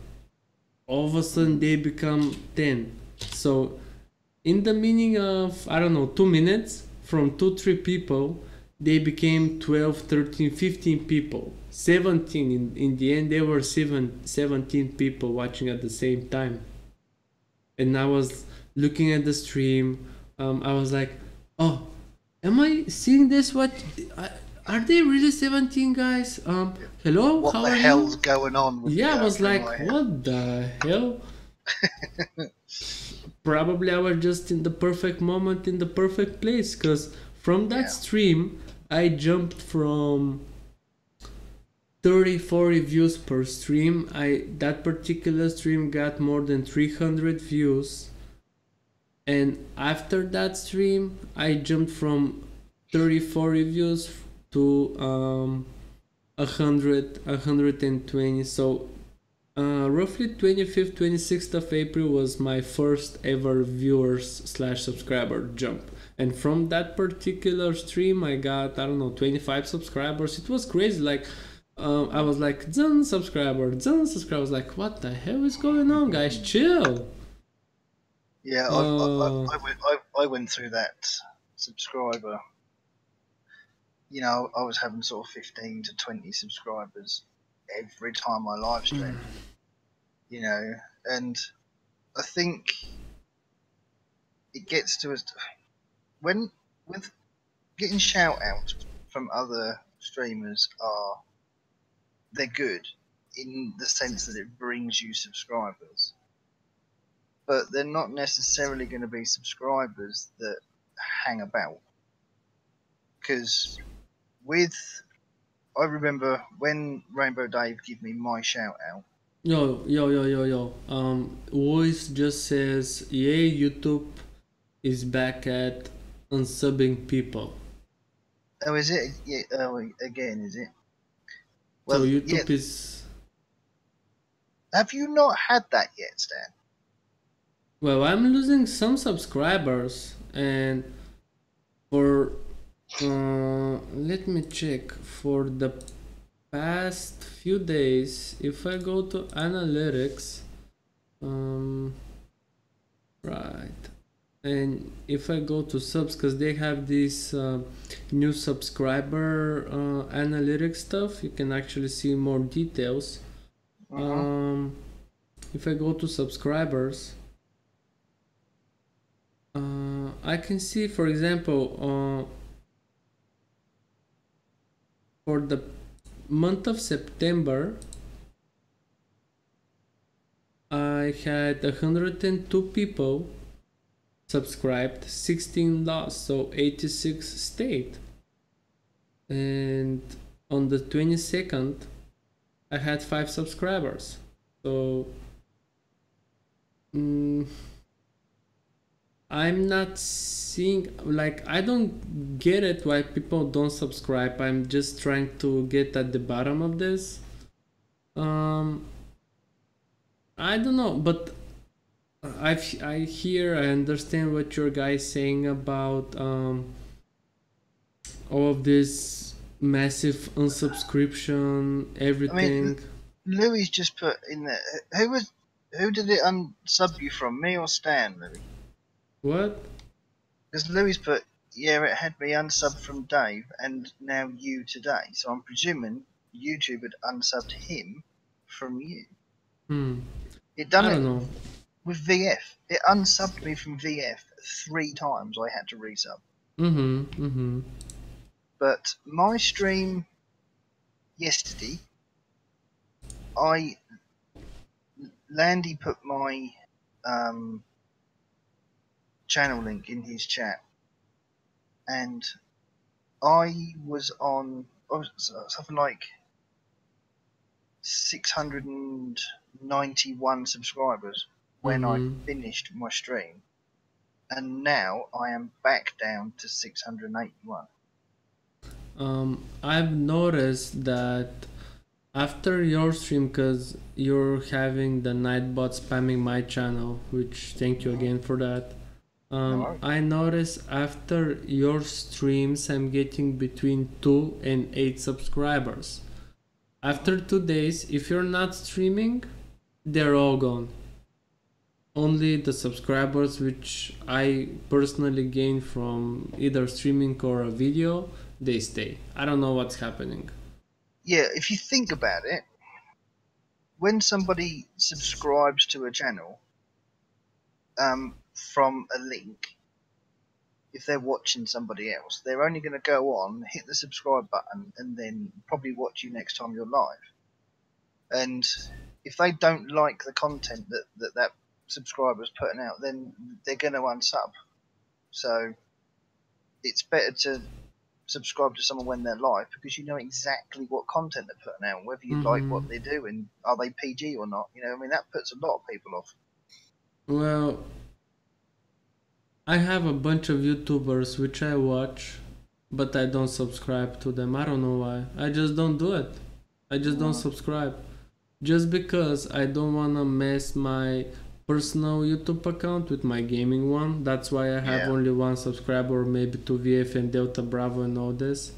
Speaker 1: All of a sudden, they become 10. So, in the meaning of, I don't know, 2 minutes, from 2-3 people, they became 12, 13, 15 people. 17. In the end, there were 17 people watching at the same time. And I was looking at the stream. I was like, oh, am I seeing this? Are they really 17 guys? Hello?
Speaker 2: What
Speaker 1: How
Speaker 2: the
Speaker 1: are
Speaker 2: hell's
Speaker 1: you?
Speaker 2: going on?
Speaker 1: Yeah, I was like, what the hell? Probably I was just in the perfect moment, in the perfect place, because from that stream, I jumped from 30-40 views per stream. That particular stream got more than 300 views. And after that stream, I jumped from 30-40 views to 120. So roughly 25th, 26th of April was my first ever viewers / subscriber jump. And from that particular stream, I got, I don't know, 25 subscribers. It was crazy. Like, I was like, done subscriber. I was like, what the hell is going on, guys? Chill.
Speaker 2: Yeah, I went through that subscriber. You know, I was having sort of 15 to 20 subscribers every time I live stream. You know, and I think it gets to us when with getting shout outs from other streamers they're good in the sense that it brings you subscribers, but they're not necessarily going to be subscribers that hang about. Because I remember when Rainbow Dave gave me my shout out.
Speaker 1: Yo. Voice just says, yay, YouTube is back at unsubbing people.
Speaker 2: Oh, is it? Yeah, again, is it?
Speaker 1: Well, so YouTube is...
Speaker 2: Have you not had that yet, Stan?
Speaker 1: Well, I'm losing some subscribers, and for Let me check for the past few days. If I go to analytics, um, right, and if I go to subs, because they have this new subscriber analytics stuff, you can actually see more details.
Speaker 2: Mm-hmm.
Speaker 1: If I go to subscribers, I can see, for example, for the month of September, I had 102 people subscribed, 16 lost, so 86 stayed. And on the 22nd, I had 5 subscribers. So mm, I'm not seeing, like, I don't get it why people don't subscribe. I'm just trying to get at the bottom of this. Um, I don't know, but I hear, I understand what your guy's saying about all of this massive unsubscription,
Speaker 2: I mean,
Speaker 1: everything.
Speaker 2: Louis just put in there. Who did it unsub you from? Me or Stan, Louis?
Speaker 1: What?
Speaker 2: Because Louis put, yeah, it had me unsubbed from Dave and now you today. So I'm presuming YouTube had unsubbed him from you.
Speaker 1: Hmm.
Speaker 2: It done
Speaker 1: I
Speaker 2: it
Speaker 1: don't know.
Speaker 2: with VF. It unsubbed me from VF 3 times. I had to resub.
Speaker 1: Mm-hmm. Mm-hmm.
Speaker 2: But my stream yesterday, I Landy put my um, channel link in his chat, and I was on something like 691 subscribers when I
Speaker 1: Mm-hmm.
Speaker 2: finished my stream, and now I am back down to 681.
Speaker 1: I've noticed that after your stream, because you're having the Nightbot spamming my channel, which thank you
Speaker 2: Mm-hmm.
Speaker 1: again for that.
Speaker 2: No worries.
Speaker 1: I notice after your streams, I'm getting between 2 and 8 subscribers. After 2 days, if you're not streaming, they're all gone. Only the subscribers which I personally gain from either streaming or a video, they stay. I don't know what's happening.
Speaker 2: Yeah, if you think about it, when somebody subscribes to a channel from a link, if they're watching somebody else, they're only going to go on, hit the subscribe button, and then probably watch you next time you're live. And if they don't like the content that subscriber's putting out, then they're going to unsub. So it's better to subscribe to someone when they're live because you know exactly what content they're putting out, whether you like
Speaker 1: Mm-hmm.
Speaker 2: what they do and are they PG or not. You know, I mean that puts a lot of people off.
Speaker 1: Well, I have a bunch of YouTubers which I watch, but I don't subscribe to them. I don't know why. I just don't do it. I just don't
Speaker 2: Mm,
Speaker 1: subscribe. Just because I don't wanna mess my personal YouTube account with my gaming one. That's why I have
Speaker 2: yeah.
Speaker 1: only one subscriber, maybe to VF and Delta Bravo and all this.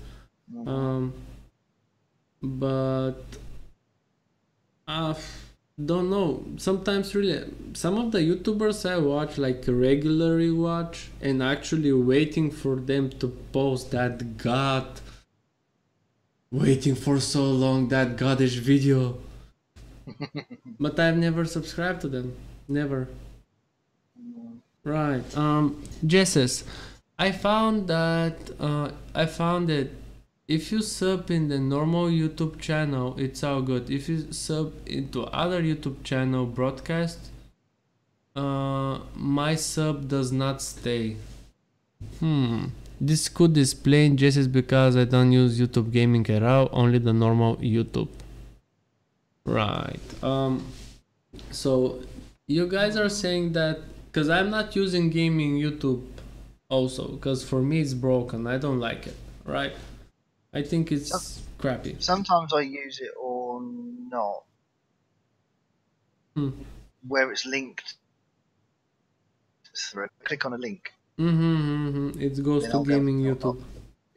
Speaker 2: Mm,
Speaker 1: Um, but uh, don't know. Sometimes really, some of the YouTubers I watch, like regularly watch, and actually waiting for them to post that god, waiting for so long that godish video. But I've never subscribed to them. Never.
Speaker 2: mm,
Speaker 1: Right. Jesus, I found that if you sub in the normal YouTube channel, it's all good. If you sub into other YouTube channel broadcast, my sub does not stay. This could explain just as because I don't use YouTube gaming at all, only the normal YouTube. Right. So you guys are saying that because I'm not using gaming YouTube also because for me it's broken. I don't like it. Right. I think
Speaker 2: So,
Speaker 1: it's crappy.
Speaker 2: sometimes I use it or not,
Speaker 1: Hmm.
Speaker 2: where it's linked through. Click on a link,
Speaker 1: Mm-hmm, mm-hmm. It goes
Speaker 2: then
Speaker 1: to
Speaker 2: I'll go.
Speaker 1: gaming
Speaker 2: I'll,
Speaker 1: YouTube.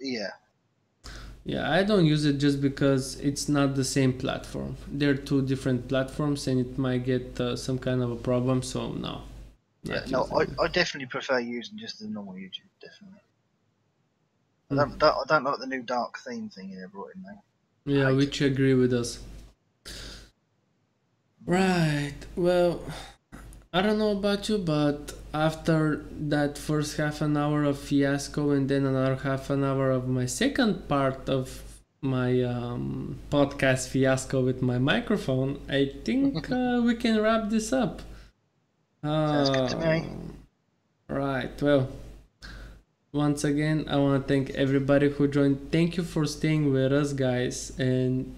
Speaker 2: Yeah.
Speaker 1: Yeah, I don't use it just because it's not the same platform. They're two different platforms and it might get some kind of a problem, so no.
Speaker 2: Yeah,
Speaker 1: Not
Speaker 2: no,
Speaker 1: using it.
Speaker 2: I definitely prefer using just the normal YouTube, definitely.
Speaker 1: Hmm.
Speaker 2: I don't like the new dark theme thing they brought in though. I
Speaker 1: Yeah,
Speaker 2: hate it.
Speaker 1: which agree with us. Right. Well, I don't know about you, but after that first half an hour of fiasco and then another half an hour of my second part of my podcast fiasco with my microphone, I think we can wrap this up.
Speaker 2: Sounds good to me.
Speaker 1: Right. Well, once again, I want to thank everybody who joined. Thank you for staying with us, guys, and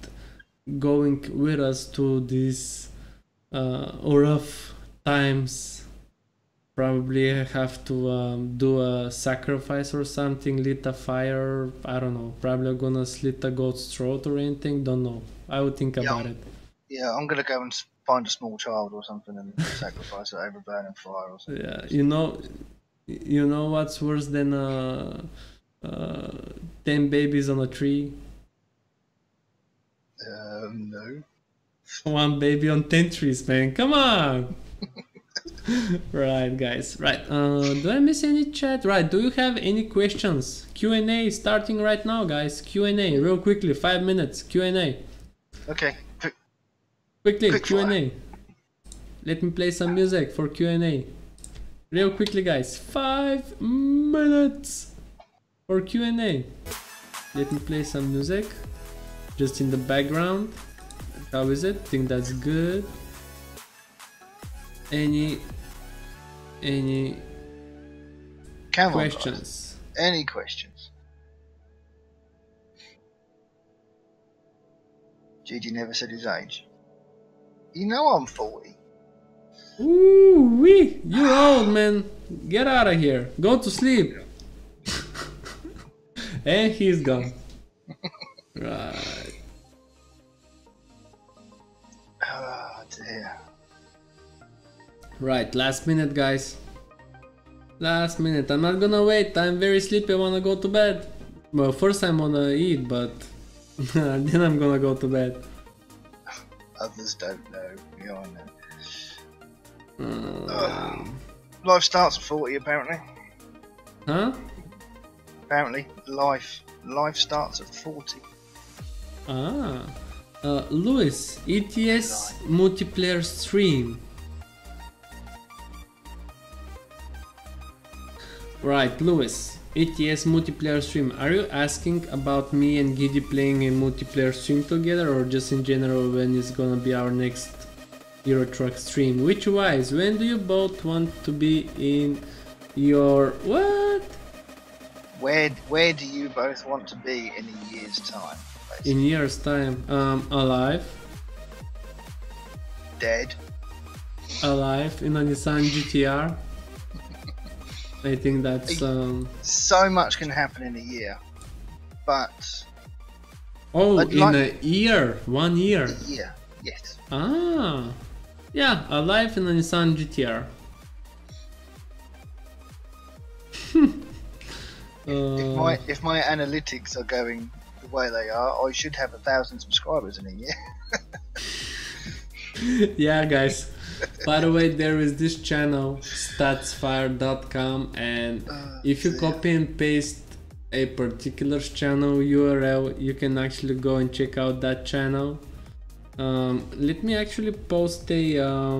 Speaker 1: going with us to these rough times. Probably have to do a sacrifice or something, lit a fire. I don't know. Probably gonna slit a goat's throat or anything. Don't know. I would think
Speaker 2: Yeah,
Speaker 1: about it.
Speaker 2: I'm gonna go and find a small child or something and sacrifice it over burning fire or something.
Speaker 1: Yeah, you know what's worse than 10 babies on a tree?
Speaker 2: No.
Speaker 1: One baby on 10 trees, man. Come on. Right, guys. Right. Do I miss any chat? Right. Do you have any questions? Q&A starting right now, guys. Q&A, real quickly. 5 minutes. Q&A.
Speaker 2: Okay,
Speaker 1: Quickly,
Speaker 2: quick fire.
Speaker 1: Q&A. Let me play some music for Q&A. Real quickly, guys. 5 minutes for Q&A. Let me play some music. Just in the background. How is it? Think that's good. Any
Speaker 2: Come on, guys.
Speaker 1: questions?
Speaker 2: Any questions? Gigi never said his age. You know I'm 40.
Speaker 1: Ooh wee! You're old, man. Get out of here. Go to sleep. And he's gone. Right.
Speaker 2: Oh dear.
Speaker 1: Right. Last minute, guys. Last minute. I'm not gonna wait. I'm very sleepy. I wanna go to bed. Well, first I'm gonna eat, but then I'm gonna go to bed.
Speaker 2: Others don't know. Yeah, I know.
Speaker 1: Uh,
Speaker 2: Life starts at 40 apparently.
Speaker 1: huh?
Speaker 2: Apparently, life starts at 40.
Speaker 1: Ah. Lewis, ETS multiplayer stream. Right, Lewis, ETS multiplayer stream. Are you asking about me and Giddy playing a multiplayer stream together, or just in general when it's gonna be our next Euro Truck stream? Which wise? When do you both want to be in your what?
Speaker 2: Where do you both want to be in a year's time? Basically?
Speaker 1: In years time? Alive.
Speaker 2: Dead.
Speaker 1: Alive in a Nissan GTR. I think that's
Speaker 2: So much can happen in a year, but
Speaker 1: oh,
Speaker 2: I'd
Speaker 1: in
Speaker 2: like-
Speaker 1: a year, 1 year.
Speaker 2: a year, yes.
Speaker 1: Ah, yeah, alive in a Nissan GTR.
Speaker 2: If my analytics are going the way they are, I should have 1,000 subscribers in a year.
Speaker 1: Yeah, guys. By the way, there is this channel, statsfire.com, and if you copy and paste a particular channel URL, you can actually go and check out that channel. Let me actually post a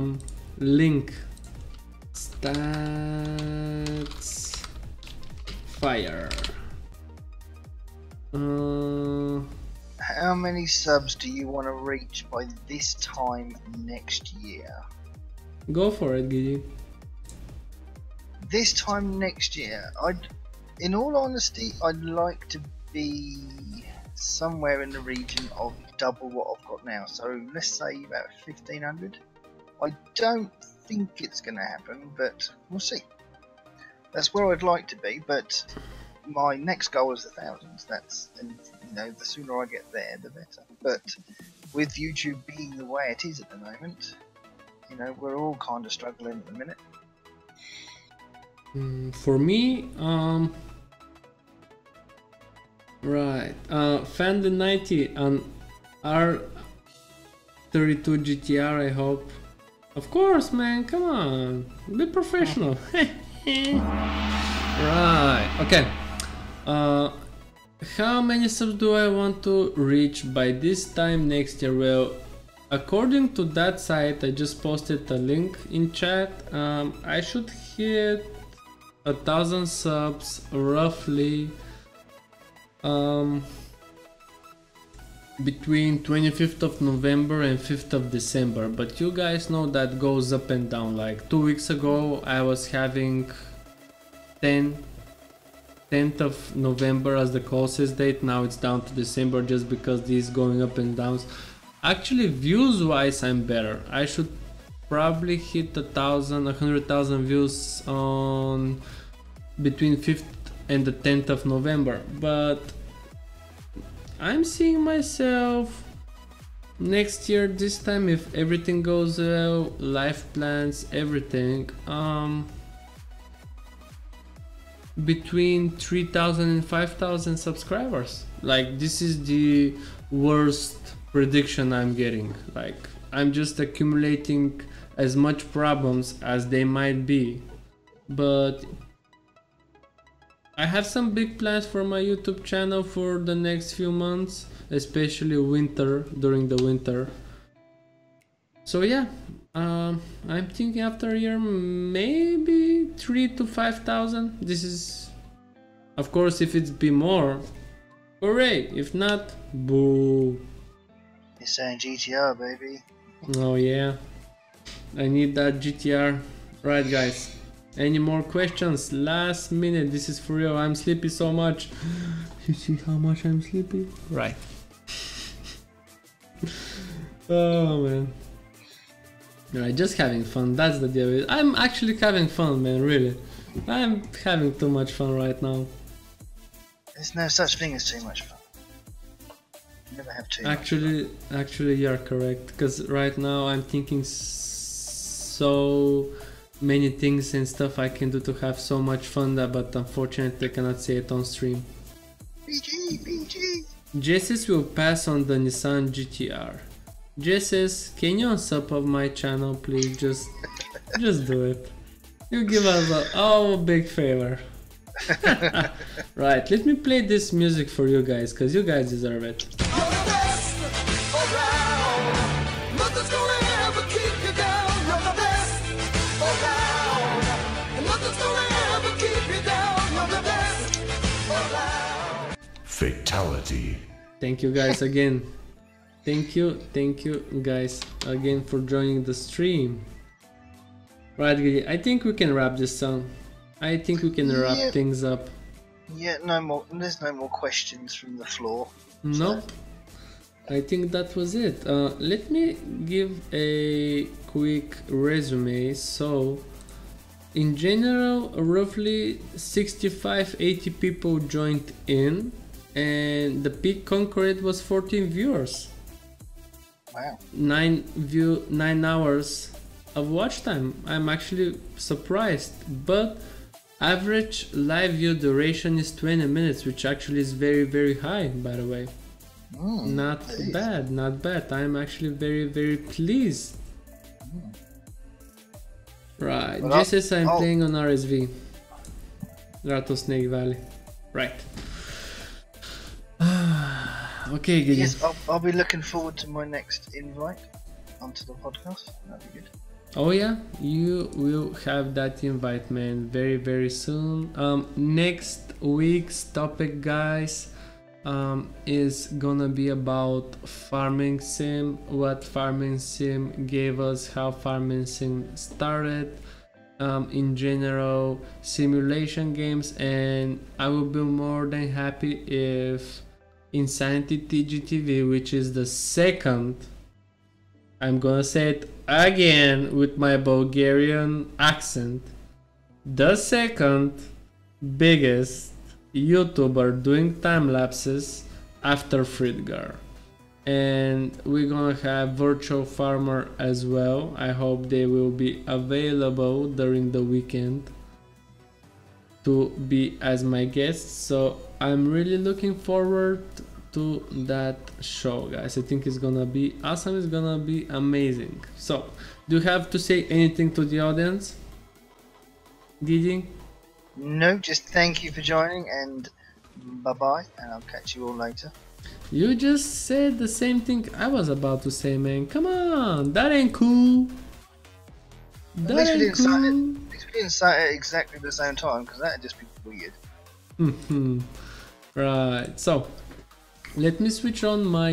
Speaker 1: link. Statsfire.
Speaker 2: How many subs do you want to reach by this time next year?
Speaker 1: Go for it, Gigi.
Speaker 2: This time next year, in all honesty, I'd like to be somewhere in the region of double what I've got now. So let's say about 1,500. I don't think it's going to happen, but we'll see. That's where I'd like to be, but my next goal is 1,000. And the sooner I get there, the better. But with YouTube being the way it is at the moment, we're all kind of struggling at the minute.
Speaker 1: For me, Right. Fan the 90 on R32 GTR, I hope. Of course, man, come on. Be professional. Right, okay. How many subs do I want to reach by this time next year? Well, according to that site, I just posted a link in chat. I should hit 1,000 subs roughly between 25th of November and 5th of December, but you guys know that goes up and down. Like 2 weeks ago I was having 10th of November as the closest date. Now it's down to December just because these going up and downs. Actually, views wise I'm better. I should probably hit 100,000 views on between 5th and the 10th of November, but I'm seeing myself next year this time, if everything goes well, life plans, everything, between 3,000 and 5,000 subscribers. Like, this is the worst prediction I'm getting. Like, I'm just accumulating as much problems as they might be, but I have some big plans for my YouTube channel for the next few months, especially during the winter. So yeah, I'm thinking after a year maybe 3,000 to 5,000. This is, of course, if it's be more, hooray! If not, boo.
Speaker 2: You're saying GTR, baby.
Speaker 1: Oh yeah, I need that GTR. Right, guys. Any more questions? Last minute, this is for real. I'm sleepy so much. You see how much I'm sleepy? Right. Oh man. Alright, just having fun. That's the deal. I'm actually having fun, man, really. I'm having too much fun right now.
Speaker 2: There's no such thing as too much fun. You never have too much fun.
Speaker 1: Actually, you're correct. Because right now I'm thinking so many things and stuff I can do to have so much fun, but unfortunately I cannot say it on stream.
Speaker 2: PG.
Speaker 1: Jesus will pass on the Nissan GTR. Jesus, can you unsub of my channel, please? Just do it. You give us a big favor. Right, let me play this music for you guys, because you guys deserve it.
Speaker 3: Fatality.
Speaker 1: Thank you guys again. Thank you guys again for joining the stream. Right, Gigi, I think we can wrap this song. I think we can wrap things up.
Speaker 2: Yeah, no more. There's no more questions from the floor.
Speaker 1: Nope. I think that was it. Let me give a quick resume. So, in general, roughly 65-80 people joined in, and the peak concurrent was 14 viewers.
Speaker 2: Wow.
Speaker 1: 9 hours of watch time. I'm actually surprised, but average live view duration is 20 minutes, which actually is very high, by the way. Not bad. I'm actually very pleased. Right,
Speaker 2: Well,
Speaker 1: just as I'm playing on RSV, Rattlesnake Valley. Right. Okay, Gideon.
Speaker 2: Yes, I'll be looking forward to my next invite onto the podcast. That'd be good.
Speaker 1: Oh yeah, you will have that invite, man, very soon. Next week's topic, guys, is gonna be about farming sim, what farming sim gave us, how farming sim started, in general, simulation games, and I will be more than happy if Insanity TGTV, which is the second, I'm gonna say it again with my Bulgarian accent, the second biggest YouTuber doing time lapses after Fridgar. And we're gonna have Virtual Farmer as well. I hope they will be available during the weekend to be as my guests. So I'm really looking forward to that show, guys. I think it's gonna be awesome. It's gonna be amazing. So, do you have to say anything to the audience, Didi?
Speaker 2: No, just thank you for joining, and bye bye, and I'll catch you all later.
Speaker 1: You just said the same thing I was about to say, man. Come on, that ain't cool.
Speaker 2: At least we didn't say it at exactly the same time, because that'd just be weird.
Speaker 1: Right, so let me switch on my